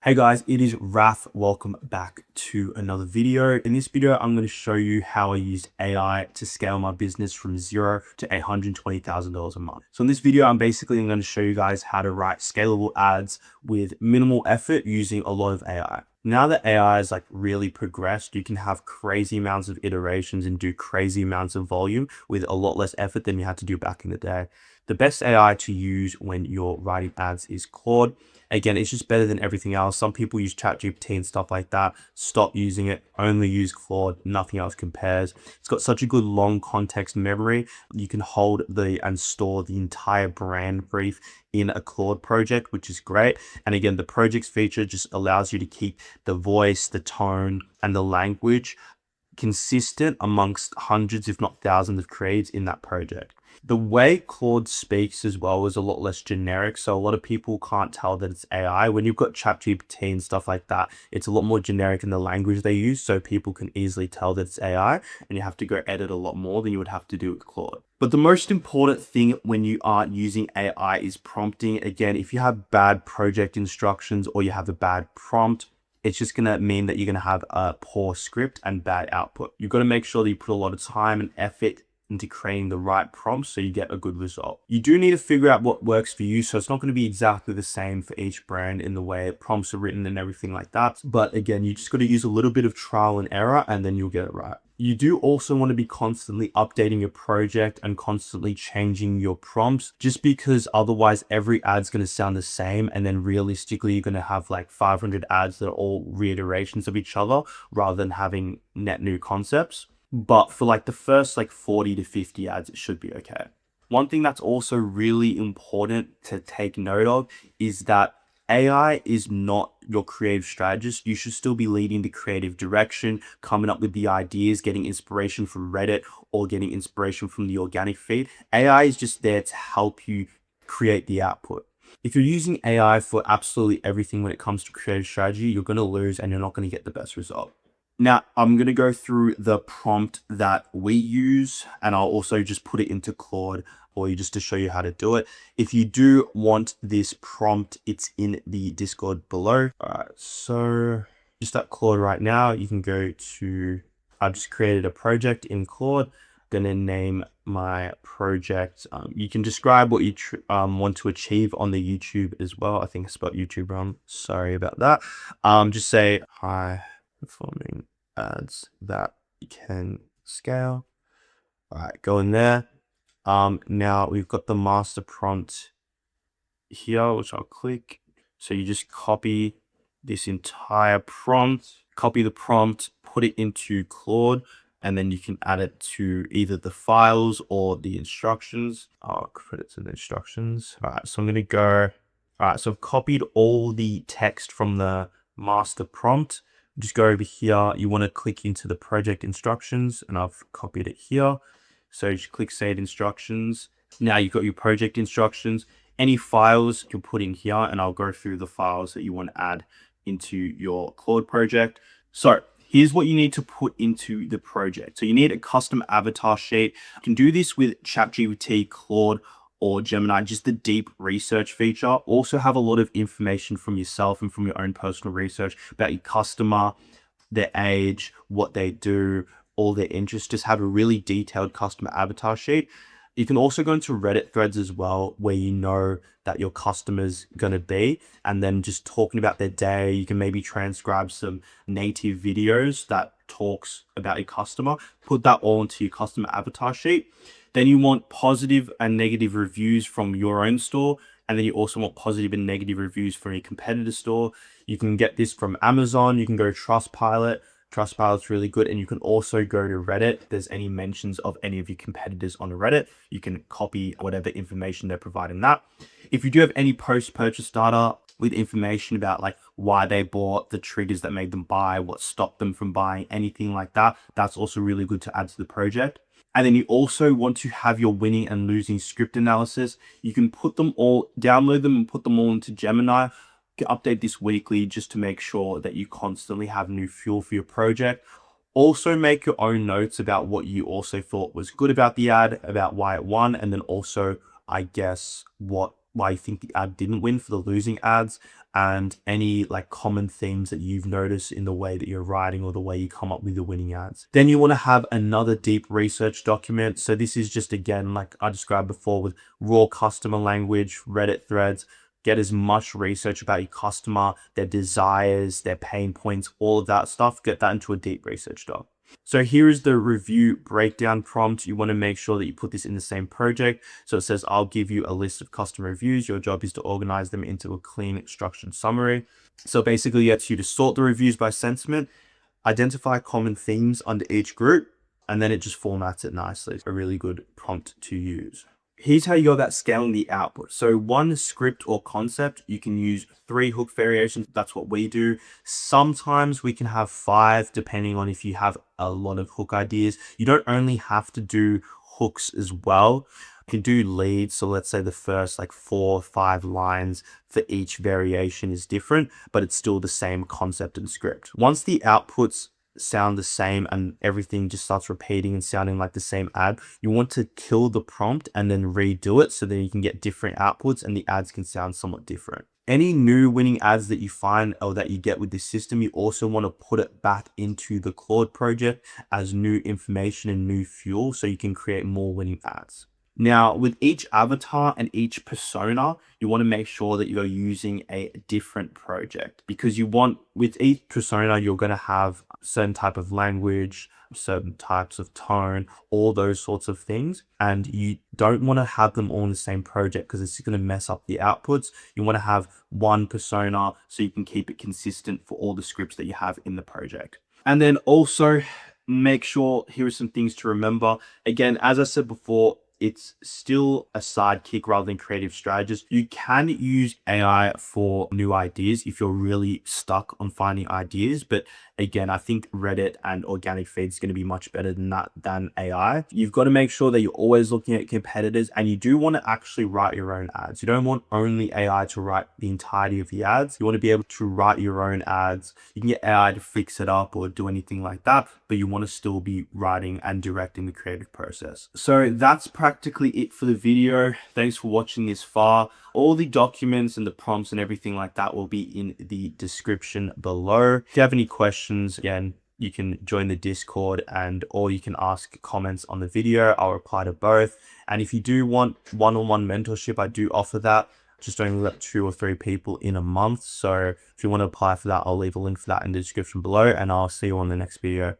Hey guys, it is Raf. Welcome back to another video. In this video, I'm going to show you how I used AI to scale my business from zero to $120,000 a month. So in this video, I'm going to show you guys how to write scalable ads with minimal effort using a lot of AI. Now that AI is really progressed, you can have crazy amounts of iterations and do crazy amounts of volume with a lot less effort than you had to do back in the day. The best AI to use when you're writing ads is Claude. Again, it's just better than everything else. Some people use ChatGPT and stuff like that. Stop using it. Only use Claude. Nothing else compares. It's got such a good long context memory. You can hold and store the entire brand brief in a Claude project, which is great. And again, the projects feature just allows you to keep the voice, the tone, and the language consistent amongst hundreds, if not thousands of creatives in that project. The way Claude speaks as well is a lot less generic. So a lot of people can't tell that it's AI. When you've got ChatGPT and stuff like that, it's a lot more generic in the language they use. So people can easily tell that it's AI, and you have to go edit a lot more than you would have to do with Claude. But the most important thing when you are using AI is prompting. Again, if you have bad project instructions or you have a bad prompt, it's just going to mean that you're going to have a poor script and bad output. You've got to make sure that you put a lot of time and effort into creating the right prompts so you get a good result. You do need to figure out what works for you. So it's not going to be exactly the same for each brand in the way prompts are written and everything like that. But again, you just got to use a little bit of trial and error and then you'll get it right. You do also want to be constantly updating your project and constantly changing your prompts, just because otherwise every ad's going to sound the same. And then realistically, you're going to have 500 ads that are all reiterations of each other rather than having net new concepts. But for the first 40 to 50 ads, it should be okay. One thing that's also really important to take note of is that AI is not your creative strategist. You should still be leading the creative direction, coming up with the ideas, getting inspiration from Reddit or getting inspiration from the organic feed. AI is just there to help you create the output. If you're using AI for absolutely everything when it comes to creative strategy, you're going to lose and you're not going to get the best result. Now, I'm going to go through the prompt that we use, and I'll also just put it into Claude for you just to show you how to do it. If you do want this prompt, it's in the Discord below. All right, so just at Claude right now, you can go to, I've just created a project in Claude. I'm going to name my project. You can describe what you want to achieve on the YouTube as well. I think I spelled YouTube wrong. Sorry about that. Just say, hi. Performing ads that you can scale. All right, go in there. Now we've got the master prompt here, which I'll click. So you just copy this entire prompt, copy the prompt, put it into Claude, and then you can add it to either the files or the instructions. I'll credit to the instructions. All right, so I'm gonna go. All right, so I've copied all the text from the master prompt. Just go over here. You want to click into the project instructions, and I've copied it here. So just click save instructions. Now you've got your project instructions. Any files you put in here, and I'll go through the files that you want to add into your Claude project. So here's what you need to put into the project. So you need a custom avatar sheet. You can do this with ChatGPT, Claude, or Gemini, just the deep research feature. Also have a lot of information from yourself and from your own personal research about your customer, their age, what they do, all their interests. Just have a really detailed customer avatar sheet. You can also go into Reddit threads as well, where you know that your customer's going to be, and then just talking about their day. You can maybe transcribe some native videos that talks about your customer, put that all into your customer avatar sheet. Then you want positive and negative reviews from your own store. And then you also want positive and negative reviews from your competitor store. You can get this from Amazon. You can go to Trustpilot. Trustpilot's really good. And you can also go to Reddit. If there's any mentions of any of your competitors on Reddit, you can copy whatever information they're providing that. If you do have any post-purchase data with information about why they bought, the triggers that made them buy, what stopped them from buying, anything like that, that's also really good to add to the project. And then you also want to have your winning and losing script analysis. You can put them all, download them and put them all into Gemini. You can update this weekly just to make sure that you constantly have new fuel for your project. Also make your own notes about what you also thought was good about the ad, about why it won, and then also, I guess, what why you think the ad didn't win for the losing ads, and any like common themes that you've noticed in the way that you're writing or the way you come up with the winning ads. Then you want to have another deep research document. So this is just, again, like I described before, with raw customer language, Reddit threads. Get as much research about your customer, their desires, their pain points, all of that stuff. Get that into a deep research doc. So here is the review breakdown prompt. You want to make sure that you put this in the same project. So it says, I'll give you a list of customer reviews. Your job is to organize them into a clean, structured summary. So basically, it gets you to sort the reviews by sentiment, identify common themes under each group, and then it just formats it nicely. It's a really good prompt to use. Here's how you go about scaling the output. So one script or concept, you can use 3 hook variations. That's what we do. Sometimes we can have 5, depending on if you have a lot of hook ideas. You don't only have to do hooks as well. You can do leads. So let's say the first like 4 or 5 lines for each variation is different, but it's still the same concept and script. Once the outputs sound the same and everything just starts repeating and sounding like the same ad, you want to kill the prompt and then redo it so that you can get different outputs and the ads can sound somewhat different. Any new winning ads that you find or that you get with this system, you also want to put it back into the Claude project as new information and new fuel so you can create more winning ads. Now, with each avatar and each persona, you want to make sure that you're using a different project, because you want, with each persona, you're going to have certain type of language, certain types of tone, all those sorts of things. And you don't want to have them all in the same project because it's going to mess up the outputs. You want to have one persona so you can keep it consistent for all the scripts that you have in the project. And then also make sure, here are some things to remember. Again, as I said before, it's still a sidekick rather than creative strategist. You can use AI for new ideas if you're really stuck on finding ideas. But again, I think Reddit and organic feed is going to be much better than that, than AI. You've got to make sure that you're always looking at competitors, and you do want to actually write your own ads. You don't want only AI to write the entirety of the ads. You want to be able to write your own ads. You can get AI to fix it up or do anything like that, but you want to still be writing and directing the creative process. So that's practically it for the video. Thanks for watching this far. All the documents and the prompts and everything like that will be in the description below. If you have any questions, again, you can join the Discord, or you can ask comments on the video. I'll reply to both. And if you do want one-on-one mentorship, I do offer that. Just only let 2 or 3 people in a month. So if you want to apply for that, I'll leave a link for that in the description below, and I'll see you on the next video.